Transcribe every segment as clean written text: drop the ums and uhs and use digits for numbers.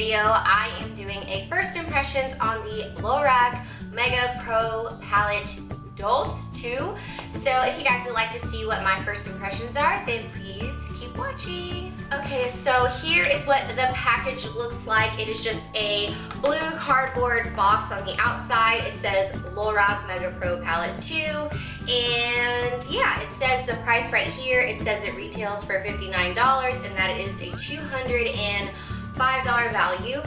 video, I am doing a first impressions on the Lorac Mega Pro Palette Dose 2. So if you guys would like to see what my first impressions are, then please keep watching. Okay, so here is what the package looks like. It is just a blue cardboard box on the outside. It says Lorac Mega Pro Palette 2. And yeah, it says the price right here. It says it retails for $59 and that it is a $205 value.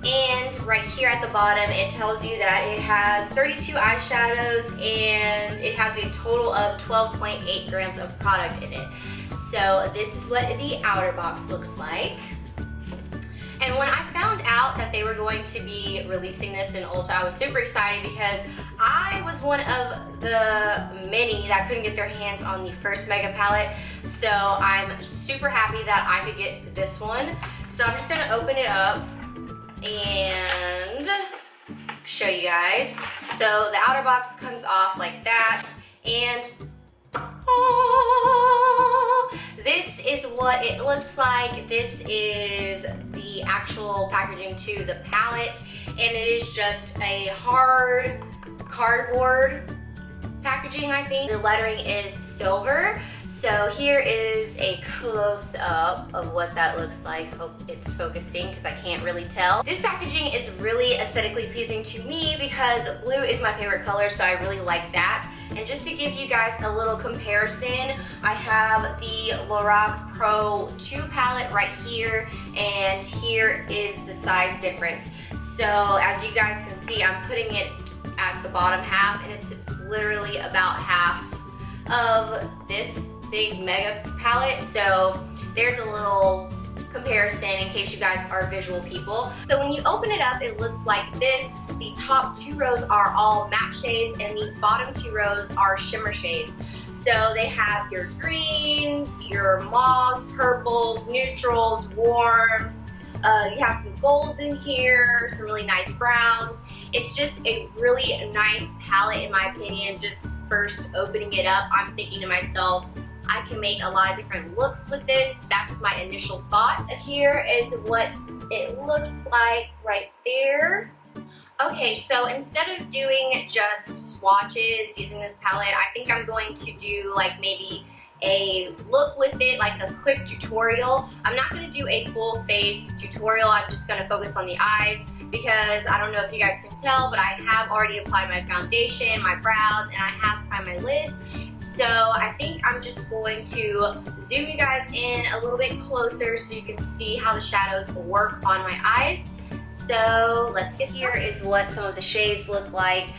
And right here at the bottom, it tells you that it has 32 eyeshadows and it has a total of 12.8 grams of product in it. So this is what the outer box looks like. And when I found out that they were going to be releasing this in Ulta, I was super excited because I was one of the many that couldn't get their hands on the first Mega Palette. So I'm super happy that I could get this one. So I'm just gonna open it up and show you guys. So the outer box comes off like that, and this is what it looks like. This is the actual packaging to the palette, and it is just a hard cardboard packaging, I think. The lettering is silver. So here is a close-up of what that looks like. Hope it's focusing because I can't really tell. This packaging is really aesthetically pleasing to me because blue is my favorite color, so I really like that. And just to give you guys a little comparison, I have the Lorac Pro 2 palette right here, and here is the size difference. So as you guys can see, I'm putting it at the bottom half, and it's literally about half of this big Mega palette. So there's a little comparison in case you guys are visual people. So when you open it up, it looks like this. The top 2 rows are all matte shades and the bottom 2 rows are shimmer shades. So they have your greens, your mauves, purples, neutrals, warms. You have some golds in here, some really nice browns. It's just a really nice palette in my opinion. Just first opening it up, I'm thinking to myself, I can make a lot of different looks with this. That's my initial thought. Here is what it looks like right there. Okay, so instead of doing just swatches using this palette, I think I'm going to do like maybe a look with it, like a quick tutorial. I'm not going to do a full face tutorial. I'm just going to focus on the eyes because I don't know if you guys can tell, but I have already applied my foundation, my brows, and I have applied my lids. So I think I'm just going to zoom you guys in a little bit closer so you can see how the shadows work on my eyes. So let's get started. Here is what some of the shades look like.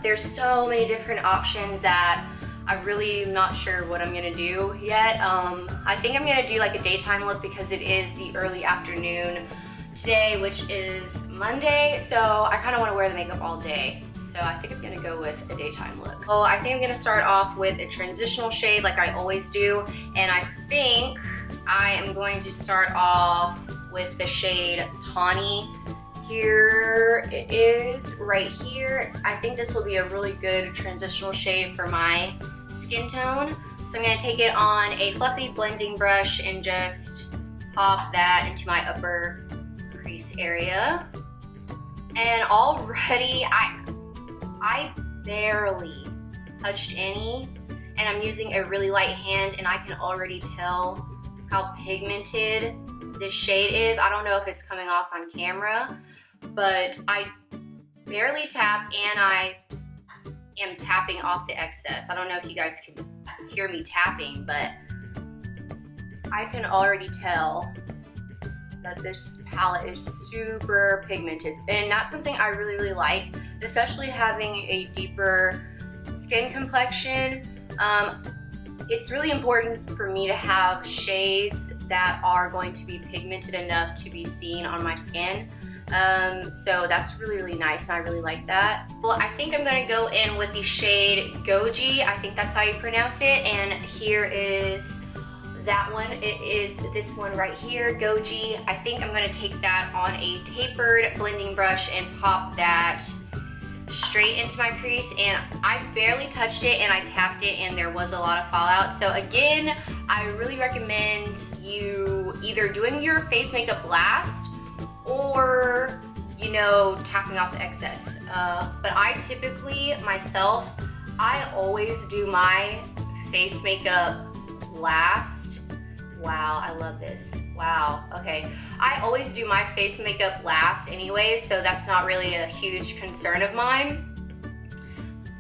There's so many different options that I really am not sure what I'm gonna do yet. I think I'm gonna do like a daytime look because it is the early afternoon today, which is Monday. So I kind of want to wear the makeup all day. So I think I'm gonna go with a daytime look. Oh, I think I'm gonna start off with a transitional shade like I always do. And I think I am going to start off with the shade Tawny. Here it is, right here. I think this will be a really good transitional shade for my skin tone. So I'm gonna take it on a fluffy blending brush and just pop that into my upper crease area. And already I barely touched any, and I'm using a really light hand, and I can already tell how pigmented this shade is. I don't know if it's coming off on camera, but I barely tapped, and I am tapping off the excess. I don't know if you guys can hear me tapping, but I can already tell that this palette is super pigmented, and that's something I really, really like, especially having a deeper skin complexion. It's really important for me to have shades that are going to be pigmented enough to be seen on my skin. So that's really, really nice, and I really like that. Well, I think I'm gonna go in with the shade Goji. I think that's how you pronounce it, and here is that one. It is this one right here, Goji. I think I'm gonna take that on a tapered blending brush and pop that straight into my crease, and I barely touched it and I tapped it and there was a lot of fallout. So again, I really recommend you either doing your face makeup last or, you know, tapping off the excess. But I typically, myself, I always do my face makeup last. Wow, I love this. Wow, okay. I always do my face makeup last anyway, so that's not really a huge concern of mine.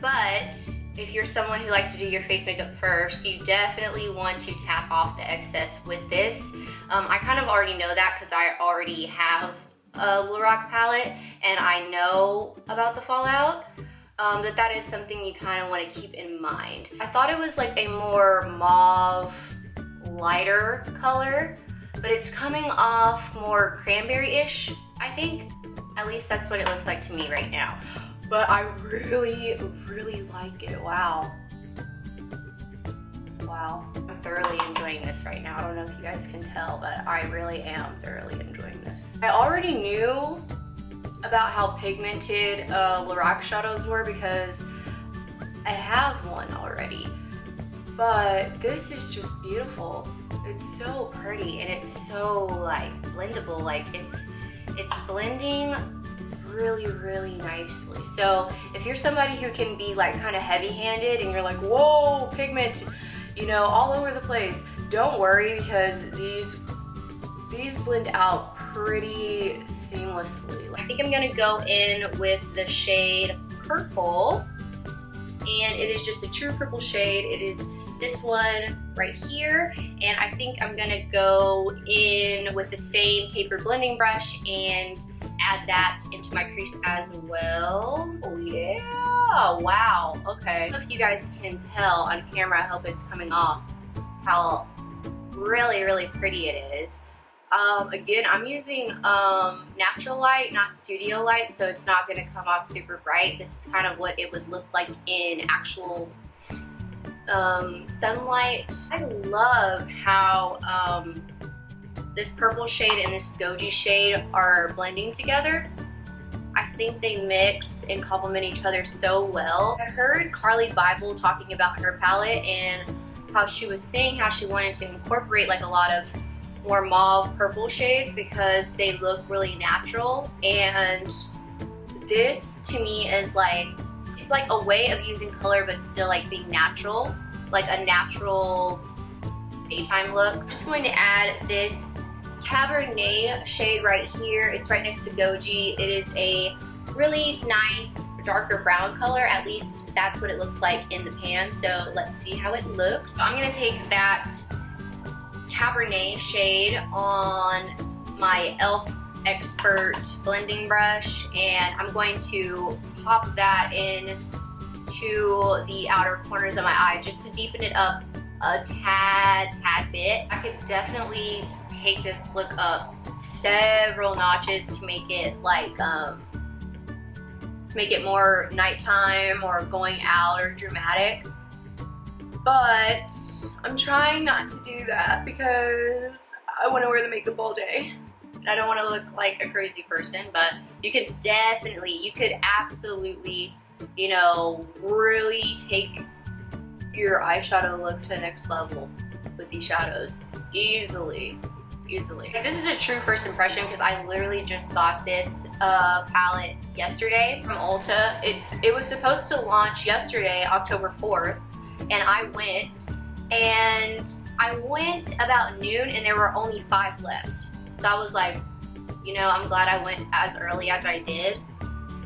But if you're someone who likes to do your face makeup first, you definitely want to tap off the excess with this. I kind of already know that because I already have a Lorac palette and I know about the fallout. But that is something you kind of want to keep in mind. I thought it was like a more mauve, lighter color, but it's coming off more cranberry-ish, I think. At least that's what it looks like to me right now. But I really, really like it. Wow. Wow. I'm thoroughly enjoying this right now. I don't know if you guys can tell, but I really am thoroughly enjoying this. I already knew about how pigmented Lorac shadows were because I have one already. But this is just beautiful. It's so pretty and it's so like blendable. Like it's blending really, really nicely. So if you're somebody who can be like kind of heavy-handed and you're like, whoa, pigment, you know, all over the place, don't worry because these blend out pretty seamlessly. I think I'm gonna go in with the shade Purple, and it is just a true purple shade. It is this one right here, and I think I'm gonna go in with the same tapered blending brush and add that into my crease as well. Oh yeah, wow, okay. I don't know if you guys can tell on camera, I hope it's coming off, how really, really pretty it is. Again, I'm using natural light, not studio light, so it's not gonna come off super bright. This is kind of what it would look like in actual sunlight. I love how this purple shade and this goji shade are blending together. I think they mix and complement each other so well. I heard Carly Bible talking about her palette and how she was saying how she wanted to incorporate like a lot of more mauve purple shades because they look really natural, and this to me is like, it's like a way of using color but still like being natural, like a natural daytime look. I'm just going to add this Cabernet shade right here. It's right next to Goji. It is a really nice darker brown color, at least that's what it looks like in the pan, so let's see how it looks. So I'm gonna take that Cabernet shade on my e.l.f. Expert blending brush, and I'm going to pop that in to the outer corners of my eye just to deepen it up a tad bit. I could definitely take this look up several notches to make it like to make it more nighttime or going out or dramatic. But I'm trying not to do that because I want to wear the makeup all day. And I don't want to look like a crazy person, but you could definitely, you could absolutely, you know, really take your eyeshadow look to the next level with these shadows. Easily. This is a true first impression because I literally just got this palette yesterday from Ulta. It was supposed to launch yesterday, October 4th. And I went about noon and there were only 5 left. So I was like, you know, I'm glad I went as early as I did.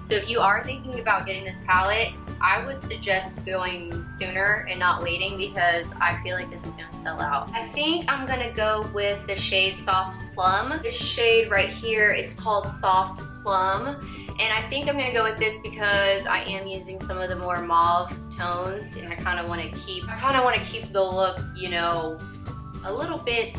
So if you are thinking about getting this palette, I would suggest going sooner and not waiting because I feel like this is gonna sell out. I think I'm gonna go with the shade Soft Plum. This shade right here, it's called Soft Plum. And I think I'm gonna go with this because I am using some of the more mauve tones, and I kind of want to keep the look, you know, a little bit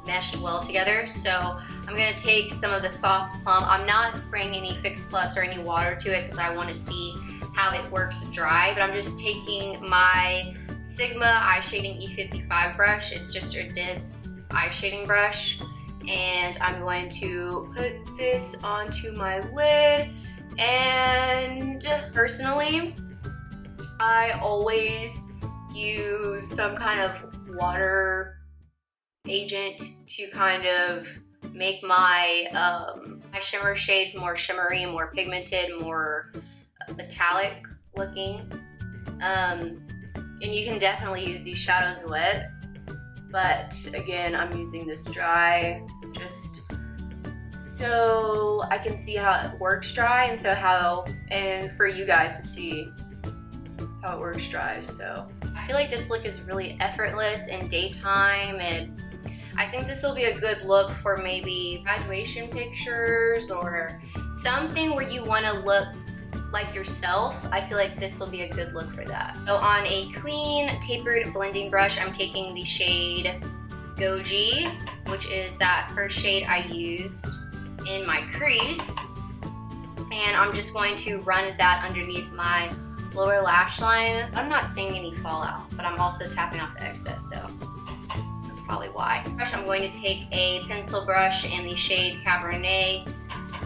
meshed well together. So I'm gonna take some of the Soft Plum. I'm not spraying any Fix Plus or any water to it because I want to see how it works dry. But I'm just taking my Sigma eye shading E55 brush. It's just a dense eye shading brush. And I'm going to put this onto my lid, and personally, I always use some kind of water agent to kind of make my my shimmer shades more shimmery, more pigmented, more metallic looking. And you can definitely use these shadows wet, but again, I'm using this dry just so I can see how it works dry, and for you guys to see how it works dry. So I feel like this look is really effortless in daytime, and I think this will be a good look for maybe graduation pictures or something where you want to look like yourself. I feel like this will be a good look for that. So on a clean tapered blending brush, I'm taking the shade Goji, which is that first shade I used in my crease, and I'm just going to run that underneath my lower lash line. I'm not seeing any fallout, but I'm also tapping off the excess, so that's probably why. I'm going to take a pencil brush in the shade Cabernet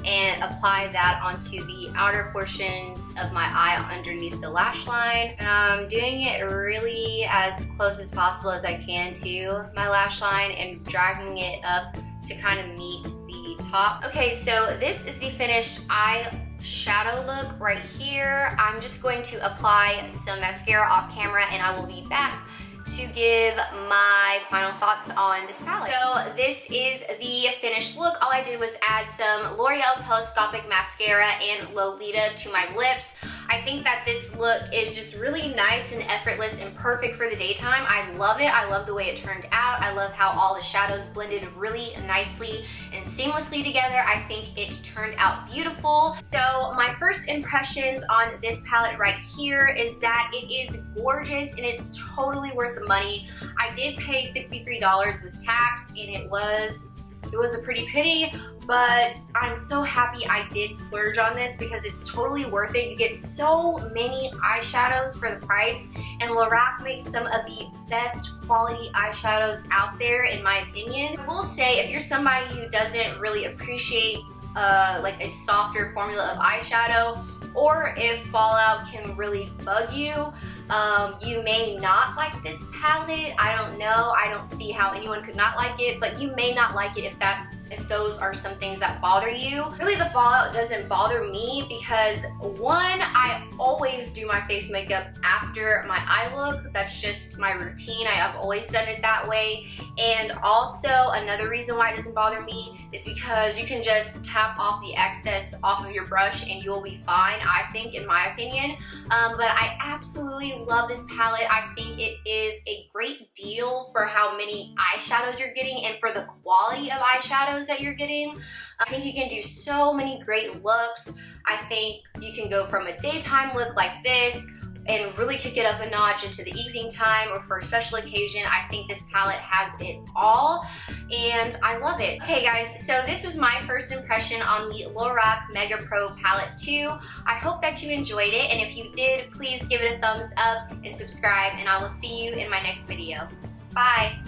and apply that onto the outer portions of my eye underneath the lash line. And I'm doing it really as close as possible as I can to my lash line and dragging it up to kind of meet the top. Okay, so this is the finished eye shadow look right here. I'm just going to apply some mascara off camera, and I will be back to give my final thoughts on this palette. So this is the finished look. All I did was add some L'Oreal Telescopic mascara and Lolita to my lips. I think that this look is just really nice and effortless and perfect for the daytime. I love it. I love the way it turned out. I love how all the shadows blended really nicely and seamlessly together. I think it turned out beautiful. So my first impressions on this palette right here is that it is gorgeous and it's totally worth the money. I did pay $63 with tax, and it was a pretty penny, but I'm so happy I did splurge on this because it's totally worth it. You get so many eyeshadows for the price, and Lorac makes some of the best quality eyeshadows out there, in my opinion. I will say, if you're somebody who doesn't really appreciate like a softer formula of eyeshadow, or if fallout can really bug you, you may not like this palette. I don't know. I don't see how anyone could not like it, but you may not like it if those are some things that bother you. Really, the fallout doesn't bother me because, one, I always do my face makeup after my eye look. That's just my routine. I've always done it that way. And also, another reason why it doesn't bother me is because you can just tap off the excess off of your brush and you'll be fine, I think, in my opinion. But I absolutely love this palette. I think it is a great deal for how many eyeshadows you're getting and for the quality of eyeshadows that you're getting. I think you can do so many great looks. I think you can go from a daytime look like this and really kick it up a notch into the evening time or for a special occasion. I think this palette has it all, and I love it. Okay guys, so this was my first impression on the Lorac Mega Pro Palette 2. I hope that you enjoyed it, and if you did, please give it a thumbs up and subscribe, and I will see you in my next video. Bye!